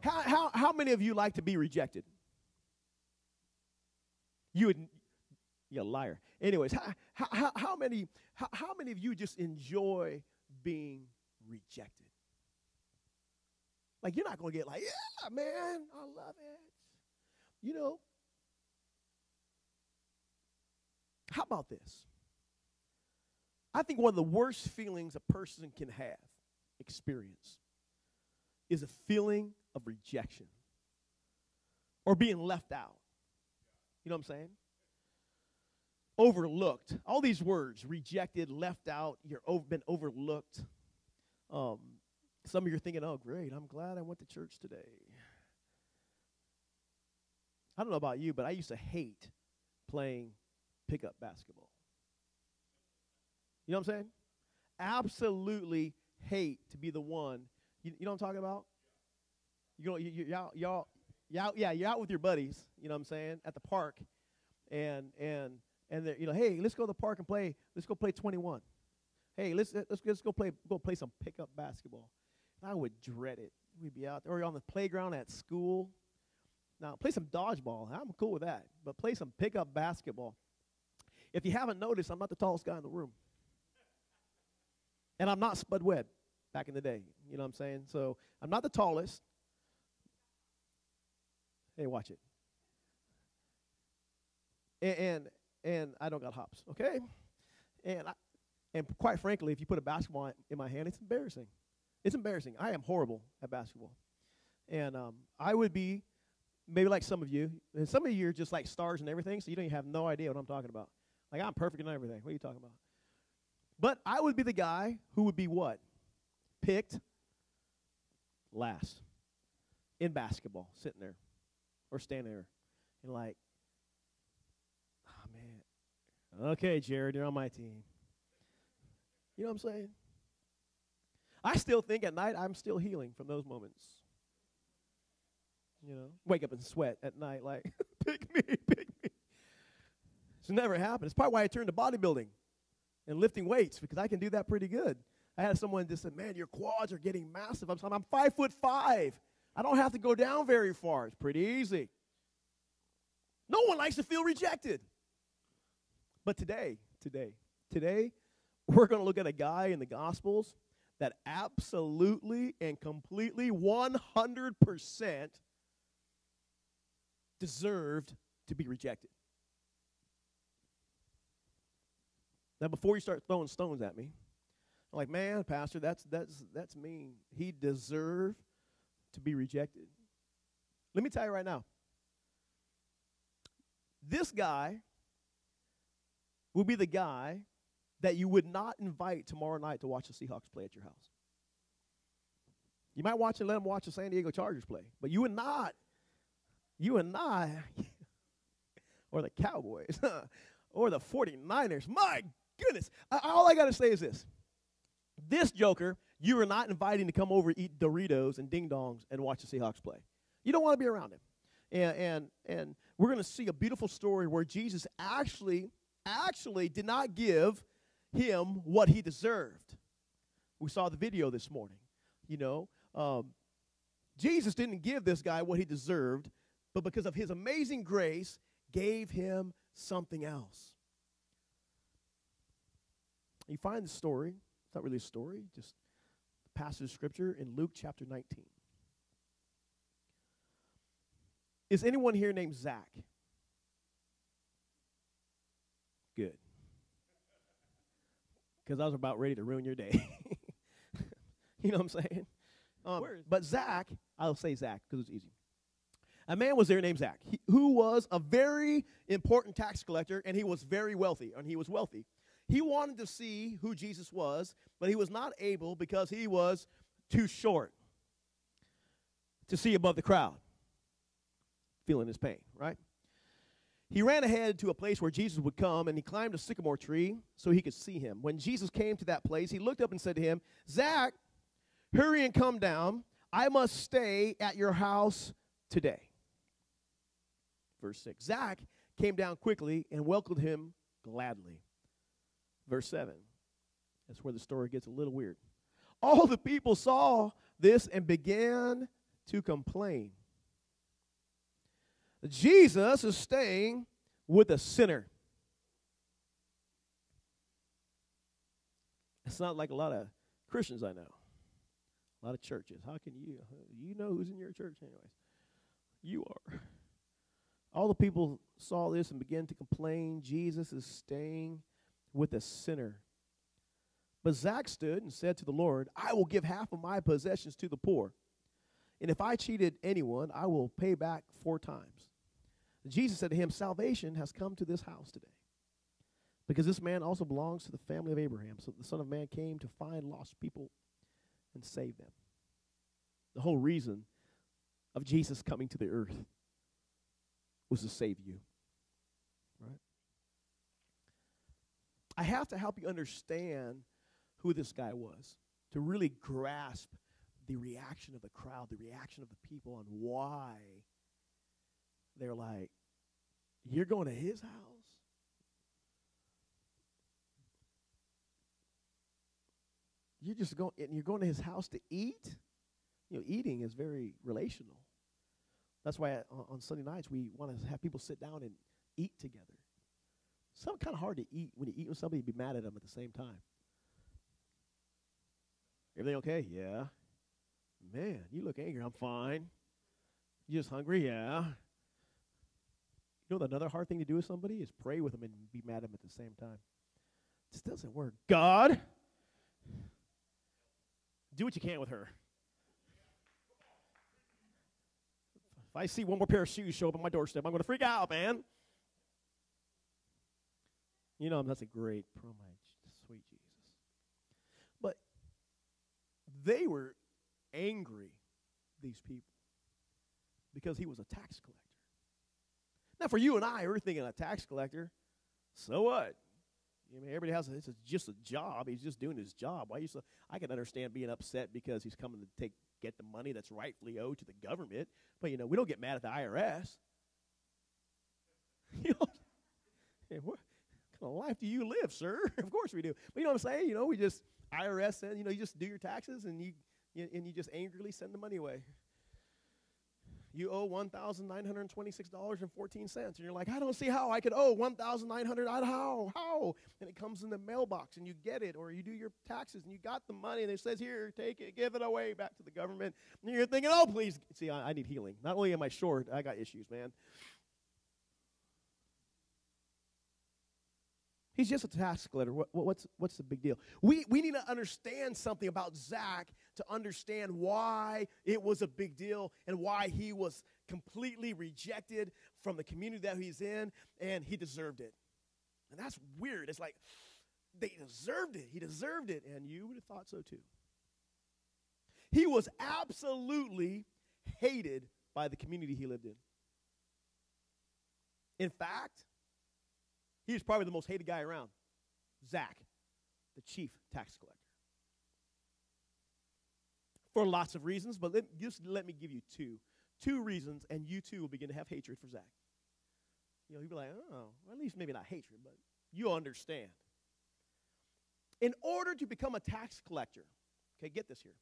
How many of you like to be rejected? You're a liar. Anyways, how many of you just enjoy being rejected? Like, you're not going to get like, yeah, man, I love it. You know, how about this? I think one of the worst feelings a person can experience, is a feeling of rejection or being left out. You know what I'm saying? Overlooked. All these words, rejected, left out, been overlooked. Some of you are thinking, oh, great, I'm glad I went to church today. I don't know about you, but I used to hate playing pickup basketball. You know what I'm saying? Absolutely hate to be the one. You know what I'm talking about? You're out with your buddies. You know what I'm saying? At the park, and hey, let's go to the park and play. Let's go play 21. Hey, let's go play some pickup basketball. I would dread it. We'd be out there or on the playground at school. Now play some dodgeball. I'm cool with that, but play some pickup basketball. If you haven't noticed, I'm not the tallest guy in the room. And I'm not Spud Webb back in the day. You know what I'm saying? So I'm not the tallest. Hey, watch it. And I don't got hops, okay? And quite frankly, if you put a basketball in my hand, it's embarrassing. It's embarrassing. I am horrible at basketball. And I would be maybe like some of you. And some of you are just like stars and everything, so you don't even have no idea what I'm talking about. Like, I'm perfect in everything. What are you talking about? But I would be the guy who would be what? Picked last in basketball, sitting there or standing there. And like, oh, man. Okay, Jared, you're on my team. You know what I'm saying? I still think at night I'm still healing from those moments. You know, wake up and sweat at night like, pick me, pick me. It's never happened. It's probably why I turned to bodybuilding and lifting weights, because I can do that pretty good. I had someone just said, man, your quads are getting massive. I'm 5'5". I don't have to go down very far. It's pretty easy. No one likes to feel rejected. But today, we're going to look at a guy in the Gospels that absolutely and completely 100% deserved to be rejected. Now, before you start throwing stones at me, I'm like, man, Pastor, that's mean. He deserved to be rejected. Let me tell you right now, this guy will be the guy that you would not invite tomorrow night to watch the Seahawks play at your house. You might watch and let them watch the San Diego Chargers play, but you and I, or the Cowboys, or the 49ers, my goodness. All I got to say is this. This joker, you are not inviting to come over, eat Doritos and ding-dongs and watch the Seahawks play. You don't want to be around him. And we're going to see a beautiful story where Jesus actually did not give him what he deserved. We saw the video this morning. You know, Jesus didn't give this guy what he deserved, but because of his amazing grace, gave him something else. You find the story. It's not really a story, just a passage of Scripture in Luke chapter 19. Is anyone here named Zach? Good. Because I was about ready to ruin your day. You know what I'm saying? But Zach, I'll say Zach because it's easy. A man was there named Zach, who was a very important tax collector, and he was very wealthy, and he was wealthy. He wanted to see who Jesus was, but he was not able because he was too short to see above the crowd, feeling his pain, right? He ran ahead to a place where Jesus would come, and he climbed a sycamore tree so he could see him. When Jesus came to that place, he looked up and said to him, Zach, hurry and come down. I must stay at your house today. Verse 6. Zach came down quickly and welcomed him gladly. Verse 7. That's where the story gets a little weird. All the people saw this and began to complain. Jesus is staying with a sinner. It's not like a lot of Christians I know. A lot of churches. How can you know who's in your church anyways? You are. All the people saw this and began to complain. Jesus is staying with a sinner. But Zach stood and said to the Lord, I will give half of my possessions to the poor. And if I cheated anyone, I will pay back 4 times. Jesus said to him, salvation has come to this house today, because this man also belongs to the family of Abraham. So the Son of Man came to find lost people and save them. The whole reason of Jesus coming to the earth was to save you. Right? I have to help you understand who this guy was to really grasp the reaction of the crowd, the reaction of the people, and why they're like, you're going to his house? You're going to his house to eat? You know, eating is very relational. That's why on Sunday nights we want to have people sit down and eat together. It's kind of hard to eat when you eat with somebody, be mad at them at the same time. Everything okay? Yeah. Man, you look angry. I'm fine. You just hungry? Yeah. You know, another hard thing to do with somebody is pray with them and be mad at them at the same time. It just doesn't work. God, do what you can with her. If I see one more pair of shoes show up on my doorstep, I'm going to freak out, man. You know, that's a great promo, sweet Jesus. But they were angry, these people, because he was a tax collector. Now, for you and I, we're thinking a tax collector, so what? I mean, everybody has it's just a job. He's just doing his job. I can understand being upset because he's coming to get the money that's rightfully owed to the government. But, you know, we don't get mad at the IRS. You know, hey, what kind of life do you live, sir? Of course we do. But you know what I'm saying? You know, we just, IRS send, you know, you just do your taxes and you just angrily send the money away. You owe $1,926.14. And you're like, I don't see how I could owe $1,900. How? And it comes in the mailbox and you get it. Or you do your taxes and you got the money and it says, here, take it, give it away back to the government. And you're thinking, oh, please. See, I need healing. Not only am I short, I got issues, man. He's just a tax collector. What's the big deal? We need to understand something about Zach to understand why it was a big deal and why he was completely rejected from the community that he's in, and he deserved it. And that's weird. It's like they deserved it. He deserved it, and you would have thought so too. He was absolutely hated by the community he lived in. In fact, he was probably the most hated guy around. Zach, the chief tax collector. For lots of reasons, but let me give you two reasons, and you too will begin to have hatred for Zach. You know, you'll be like, oh, well, at least maybe not hatred, but you'll understand. In order to become a tax collector, okay, get this here.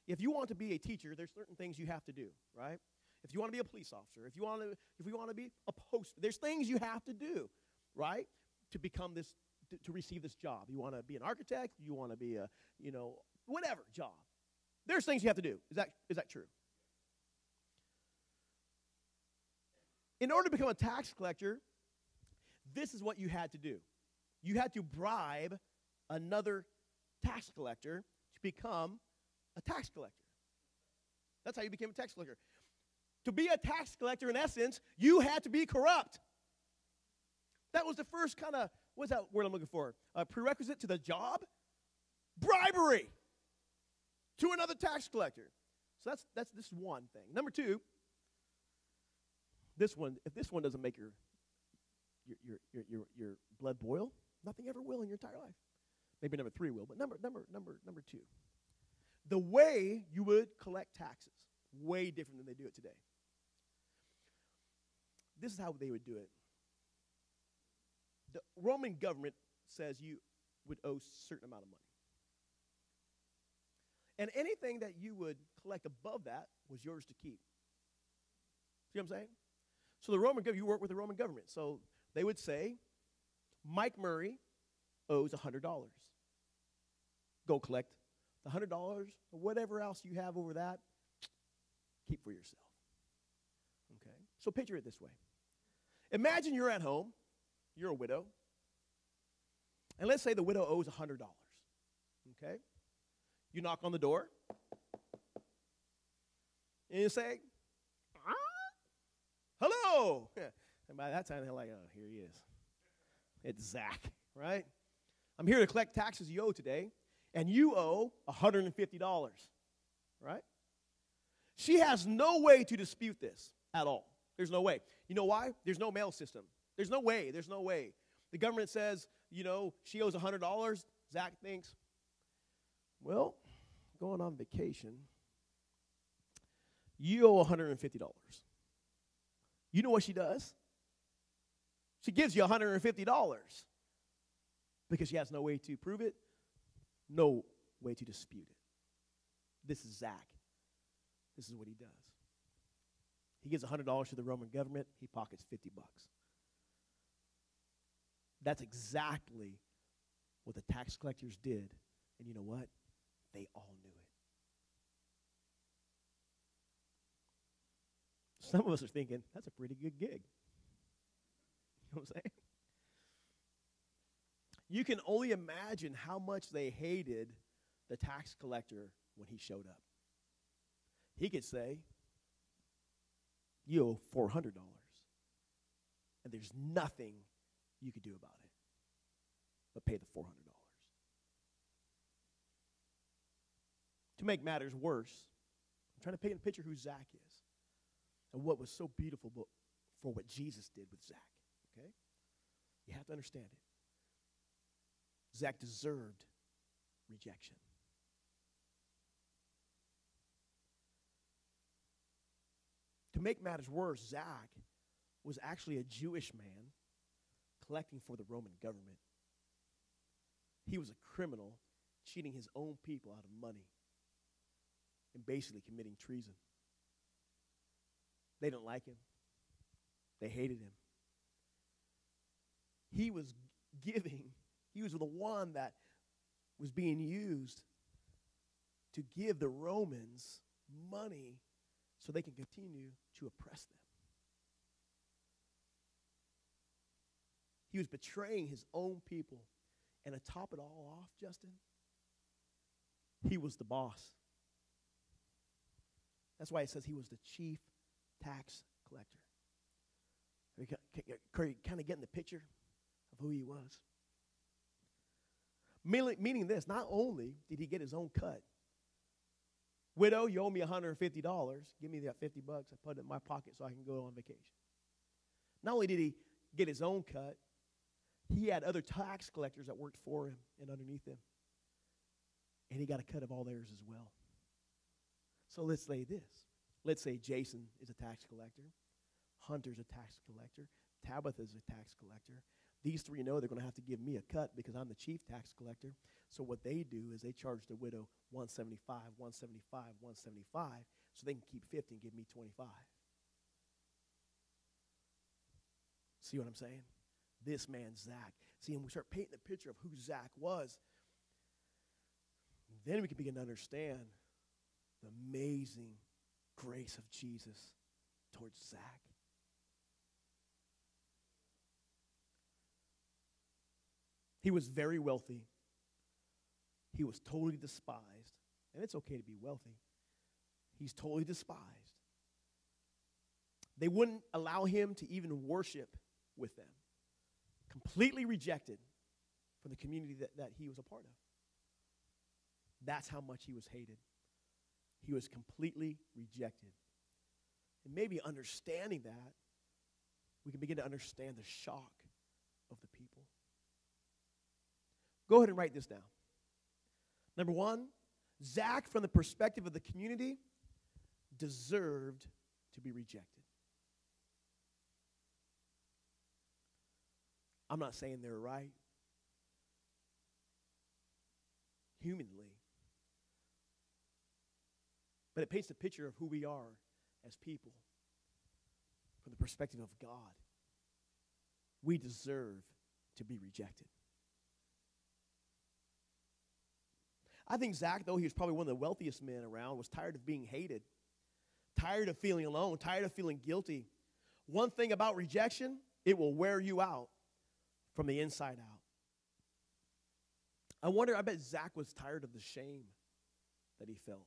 If you want to be a teacher, there's certain things you have to do, right? If you want to be a police officer, if you want to be a poster, there's things you have to do, right, to become this, to receive this job. You want to be an architect, you want to be a, you know, whatever job. There's things you have to do. Is that true? In order to become a tax collector, this is what you had to do. You had to bribe another tax collector to become a tax collector. That's how you became a tax collector. To be a tax collector, in essence, you had to be corrupt. That was the first kind of, what's that word I'm looking for? Prerequisite to the job? Bribery to another tax collector. So that's this one thing. Number two, if this one doesn't make your blood boil, nothing ever will in your entire life. Maybe number three will, but number two. The way you would collect taxes, way different than they do it today. This is how they would do it. The Roman government says you would owe a certain amount of money. And anything that you would collect above that was yours to keep. See what I'm saying? So the Roman government, you work with the Roman government. So they would say, Mike Murray owes $100. Go collect the $100 or whatever else you have over that, keep for yourself. Okay? So picture it this way. Imagine you're at home, you're a widow, and let's say the widow owes $100. Okay? You knock on the door, and you say, hello. And by that time, they're like, oh, here he is. It's Zach, right? I'm here to collect taxes you owe today, and you owe $150, right? She has no way to dispute this at all. There's no way. You know why? There's no mail system. There's no way. There's no way. The government says, she owes $100. Zach thinks, well, going on vacation, you owe $150. You know what she does? She gives you $150 because she has no way to prove it, no way to dispute it. This is Zach. This is what he does. He gives $100 to the Roman government. He pockets $50. That's exactly what the tax collectors did. And you know what? They all knew it. Some of us are thinking, that's a pretty good gig. You know what I'm saying? You can only imagine how much they hated the tax collector when he showed up. He could say, you owe $400, and there's nothing you could do about it but pay the $400. To make matters worse, I'm trying to paint a picture who Zach is and what was so beautiful for what Jesus did with Zach, okay? You have to understand it. Zach deserved rejection. To make matters worse, Zach was actually a Jewish man collecting for the Roman government. He was a criminal cheating his own people out of money and basically committing treason. They didn't like him. They hated him. He was the one that was being used to give the Romans money so they can continue to oppress them. He was betraying his own people. And to top it all off, Justin, he was the boss. That's why it says he was the chief tax collector. Kind of getting the picture of who he was. Meaning this, not only did he get his own cut. Widow, you owe me $150. Give me that $50. I put it in my pocket so I can go on vacation. Not only did he get his own cut, he had other tax collectors that worked for him and underneath him. And he got a cut of all theirs as well. So let's say this. Let's say Jason is a tax collector. Hunter's a tax collector. Tabitha's a tax collector. These three know they're going to have to give me a cut because I'm the chief tax collector. So what they do is they charge the widow $175, $175, $175, so they can keep 50 and give me 25. See what I'm saying? This man, Zach. See, and we start painting the picture of who Zach was. Then we can begin to understand the amazing grace of Jesus towards Zach. He was very wealthy. He was totally despised. And it's okay to be wealthy. He's totally despised. They wouldn't allow him to even worship with them. Completely rejected from the community that he was a part of. That's how much he was hated. He was completely rejected. And maybe understanding that, we can begin to understand the shock of the people. Go ahead and write this down. Number one, Zach, from the perspective of the community, deserved to be rejected. I'm not saying they're right. Humanly, But it paints a picture of who we are as people from the perspective of God. We deserve to be rejected. I think Zach, though he was probably one of the wealthiest men around, was tired of being hated, tired of feeling alone, tired of feeling guilty. One thing about rejection, it will wear you out from the inside out. I bet Zach was tired of the shame that he felt.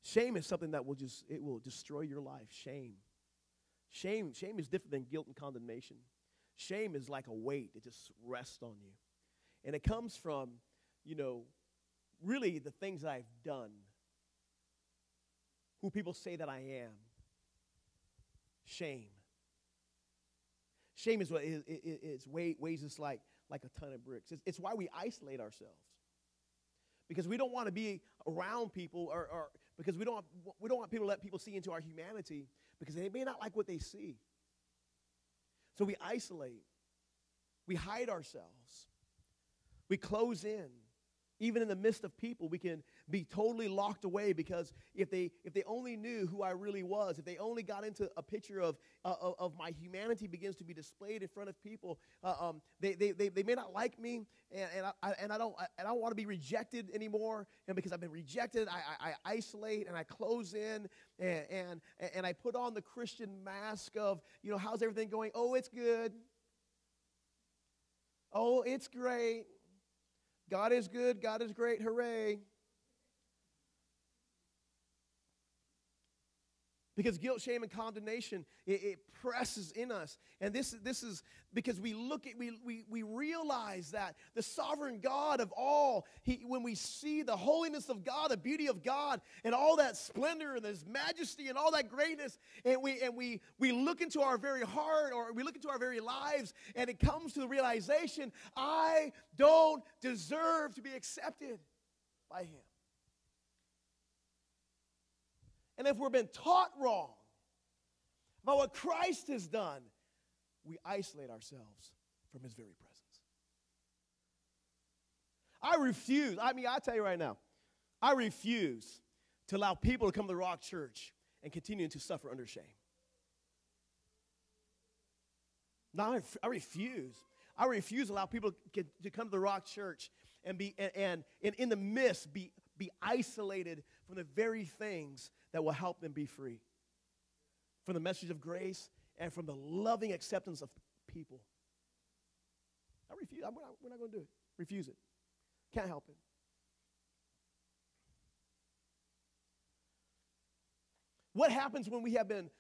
Shame is something that will destroy your life. Shame is different than guilt and condemnation. Shame is like a weight. It just rests on you. And it comes from, really the things that I've done, who people say that I am. Shame. Shame is what weighs us like a ton of bricks. It's why we isolate ourselves. Because we don't want to be around people, or because we don't want people to let people see into our humanity, because they may not like what they see. So we isolate. We hide ourselves. We close in. Even in the midst of people, we can be totally locked away, because if they only knew who I really was, if they only got into a picture of my humanity begins to be displayed in front of people, they may not like me, and I don't want to be rejected anymore. And because I've been rejected, I isolate and I close in, and I put on the Christian mask of, how's everything going? Oh, it's good. Oh, it's great. God is good. God is great. Hooray. Because guilt, shame, and condemnation, it presses in us. And this is because we realize that the sovereign God of all, when we see the holiness of God, the beauty of God, and all that splendor and His majesty and all that greatness, and we look into our very heart, or we look into our very lives, and it comes to the realization, I don't deserve to be accepted by Him. And if we've been taught wrong about what Christ has done, we isolate ourselves from His very presence. I tell you right now, I refuse to allow people to come to the Rock Church and continue to suffer under shame. No, I refuse. I refuse to allow people to come to the Rock Church and be and in the midst be isolated from the very things that will help them be free. From the message of grace and from the loving acceptance of people. I refuse. We're not going to do it. Refuse it. Can't help it. What happens when we have been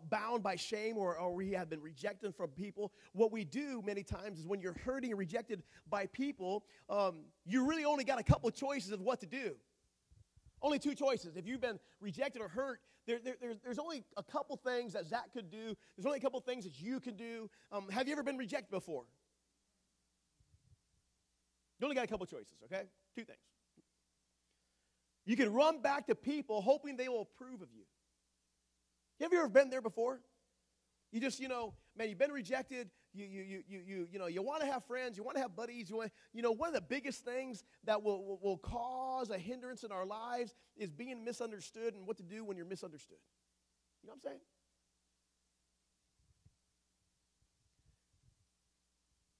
bound by shame, or we have been rejected from people? What we do many times is, when you're hurting and rejected by people, you really only got a couple of choices of what to do. Only two choices. If you've been rejected or hurt, there's only a couple things that Zach could do. There's only a couple things that you can do. Have you ever been rejected before? You only got a couple choices, okay? Two things. You can run back to people hoping they will approve of you. Have you ever been there before? You just, man, you've been rejected. You want to have friends. You want to have buddies. One of the biggest things that will cause a hindrance in our lives is being misunderstood, and what to do when you're misunderstood. You know what I'm saying?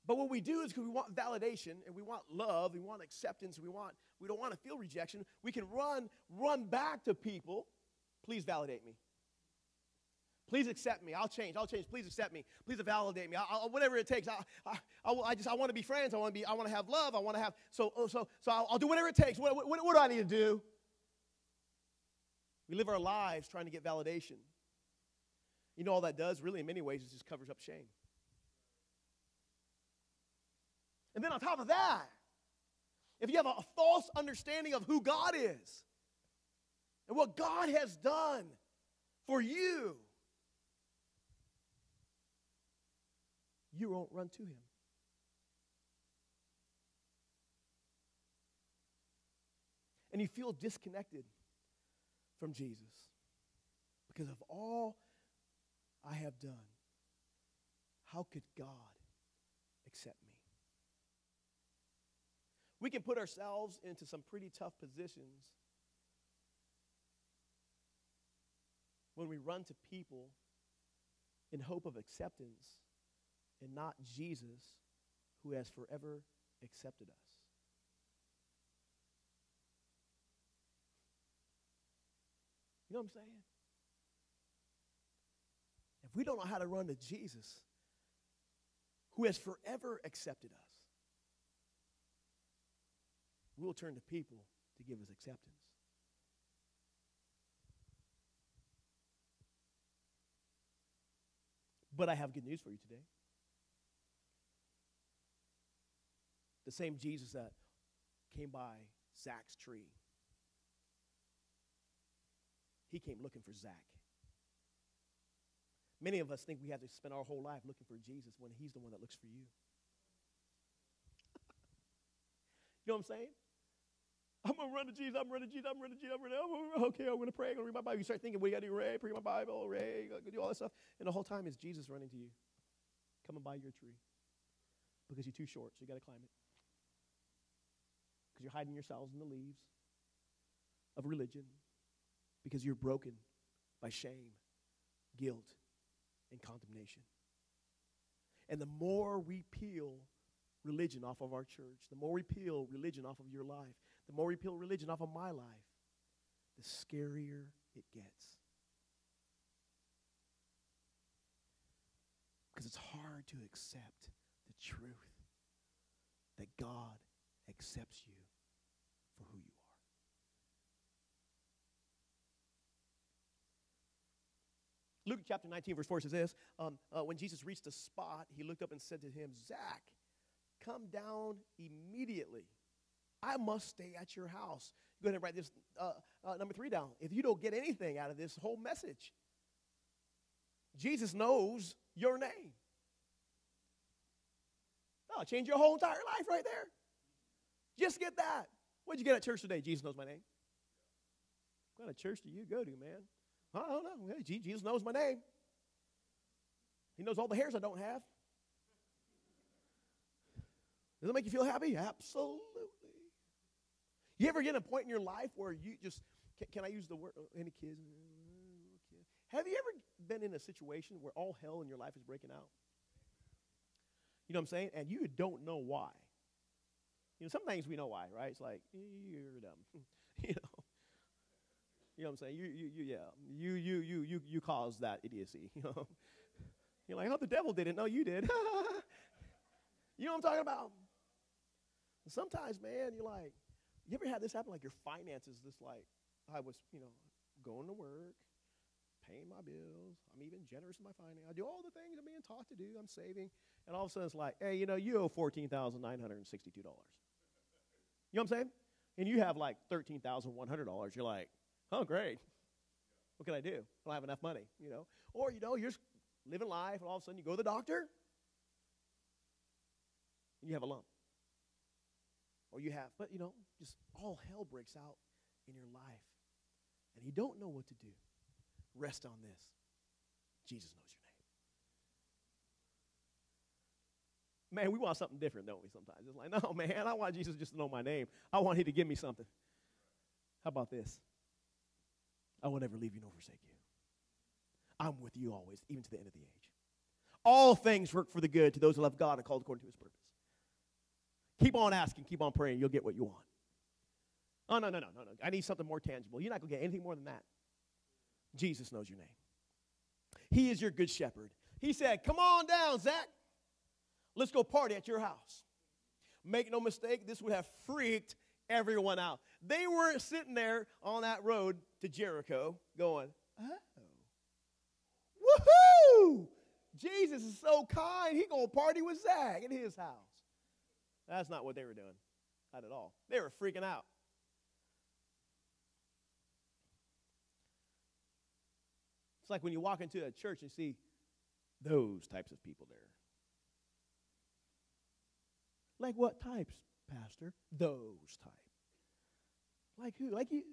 But what we do is, because we want validation and we want love, we want acceptance, we don't want to feel rejection, we can run back to people. Please validate me. Please accept me. I'll change. Please accept me. Please validate me. Whatever it takes. I want to be friends. I want to have love. I want to have. So I'll do whatever it takes. What do I need to do? We live our lives trying to get validation. All that does, really, in many ways, is just covers up shame. And then on top of that, if you have a false understanding of who God is and what God has done for you, you won't run to Him. And you feel disconnected from Jesus because of all I have done. How could God accept me? We can put ourselves into some pretty tough positions when we run to people in hope of acceptance and not Jesus, who has forever accepted us. You know what I'm saying? If we don't know how to run to Jesus, who has forever accepted us, we'll turn to people to give us acceptance. But I have good news for you today. The same Jesus that came by Zach's tree, he came looking for Zach. Many of us think we have to spend our whole life looking for Jesus when he's the one that looks for you. You know what I'm saying? I'm going to run to Jesus, I'm running to Jesus, I'm running to Jesus, okay, I'm going to pray, I'm going to read my Bible. You start thinking, what do you got to do? Read my Bible, read, do all that stuff. And the whole time is Jesus running to you, coming by your tree. Because you're too short, so you got to climb it. Because you're hiding yourselves in the leaves of religion. Because you're broken by shame, guilt, and condemnation. And the more we peel religion off of our church, the more we peel religion off of your life, the more we peel religion off of my life, the scarier it gets. Because it's hard to accept the truth that God accepts you for who you are. Luke chapter 19, verse 4 says this. When Jesus reached the spot, he looked up and said to him, Zach, come down immediately. I must stay at your house. Go ahead and write this number 3 down. If you don't get anything out of this whole message, Jesus knows your name. Oh, change your whole entire life right there. Just get that. What did you get at church today? Jesus knows my name. What kind of church do you go to, man? I don't know. Hey, Jesus knows my name. He knows all the hairs I don't have. Does it make you feel happy? Absolutely. You ever get a point in your life where you just, can I use the word, any kids? Have you ever been in a situation where all hell in your life is breaking out? You know what I'm saying? And you don't know why. You know, some things we know why, right? It's like, you're dumb. You know what I'm saying? You caused that idiocy. You know, you're like, oh, the devil did it. No, you did. You know what I'm talking about? And sometimes, man, you're like, you ever had this happen? Like your finances, this like, I was, going to work, paying my bills. I'm even generous in my finances. I do all the things I'm being taught to do. I'm saving, and all of a sudden it's like, hey, you owe $14,962. You know what I'm saying? And you have like $13,100. You're like, oh, great. What can I do? I don't have enough money, Or, you're just living life, and all of a sudden you go to the doctor, and you have a lump. Or you have, but, just all hell breaks out in your life, and you don't know what to do. Rest on this. Jesus knows your name. Man, we want something different, don't we, sometimes? It's like, no, man, I want Jesus just to know my name. I want him to give me something. How about this? I will never leave you nor forsake you. I'm with you always, even to the end of the age. All things work for the good to those who love God and called according to his purpose. Keep on asking, keep on praying, you'll get what you want. Oh, no. I need something more tangible. You're not going to get anything more than that. Jesus knows your name. He is your good shepherd. He said, come on down, Zach. Let's go party at your house. Make no mistake, this would have freaked everyone out. They weren't sitting there on that road to Jericho going, oh, woohoo! Jesus is so kind, he going to party with Zach at his house. That's not what they were doing. Not at all. They were freaking out. It's like when you walk into a church and see those types of people there. Like what types, Pastor? Those types. Like who? Like you.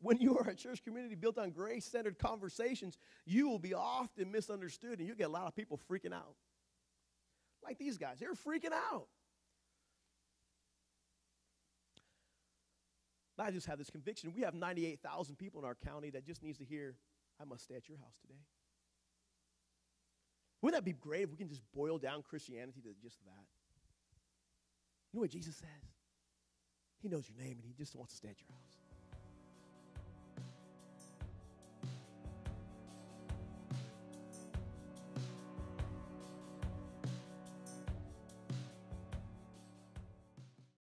When you are a church community built on grace-centered conversations, you will be often misunderstood, and you get a lot of people freaking out. like these guys. They were freaking out. I just have this conviction. We have 98,000 people in our county that just needs to hear, I must stay at your house today. Wouldn't that be great if we can just boil down Christianity to just that? You know what Jesus says? He knows your name, and he just wants to stay at your house.